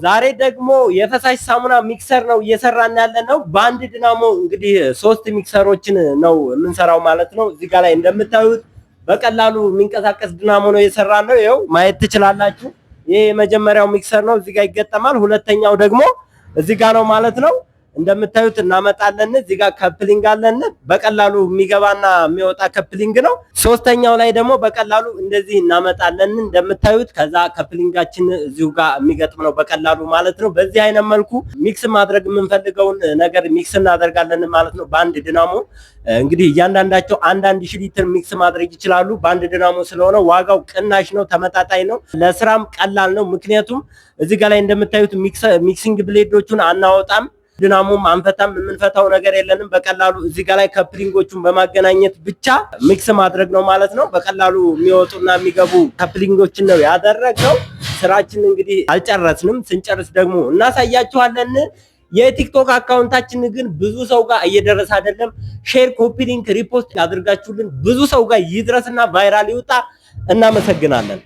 ዛሬ ደግሞ የፈሳሽ ሳሙና ሚክሰር ነው እየሰራን ያለነው። በአንድ ድናሞ እንግዲህ 3 ሚክሰሮችን ነው የምንሰራው ማለት ነው። እዚህ ጋር ላይ እንደምታዩት በቀላሉ የሚንቀሳቀስ ድናሞ ነው እየሰራን ነው። ይኸው ማየት ትችላላችሁ። ይሄ የመጀመሪያው ሚክሰር ነው፣ እዚህ ጋር ይገጠማል። ሁለተኛው ደግሞ እዚህ ጋር ነው ማለት ነው። እንደምታዩት እናመጣለን። እዚህ ጋር ከፕሊንግ አለን፣ በቀላሉ የሚገባና የሚወጣ ከፕሊንግ ነው። ሶስተኛው ላይ ደግሞ በቀላሉ እንደዚህ እናመጣለን እንደምታዩት። ከዛ ከፕሊንጋችን እዚሁ ጋር የሚገጥም ነው በቀላሉ ማለት ነው። በዚህ አይነት መልኩ ሚክስ ማድረግ የምንፈልገውን ነገር ሚክስ እናደርጋለን ማለት ነው። በአንድ ድናሞ እንግዲህ እያንዳንዳቸው 1 ሺህ ሊትር ሚክስ ማድረግ ይችላሉ። በአንድ ድናሞ ስለሆነ ዋጋው ቅናሽ ነው፣ ተመጣጣኝ ነው፣ ለስራም ቀላል ነው። ምክንያቱም እዚህ ጋር ላይ እንደምታዩት ሚክሲንግ ብሌዶቹን አናወጣም፣ ድናሞም አንፈታም፣ የምንፈታው ነገር የለንም። በቀላሉ እዚህ ጋር ላይ ከፕሊንጎቹን በማገናኘት ብቻ ሚክስ ማድረግ ነው ማለት ነው። በቀላሉ የሚወጡና የሚገቡ ከፕሊንጎችን ነው ያደረግነው። ስራችን እንግዲህ አልጨረስንም፣ ስንጨርስ ደግሞ እናሳያችኋለን። የቲክቶክ አካውንታችን ግን ብዙ ሰው ጋር እየደረሰ አይደለም። ሼር፣ ኮፒ ሊንክ፣ ሪፖስት አድርጋችሁልን ብዙ ሰው ጋር ይድረስና ቫይራል ይውጣ። እናመሰግናለን።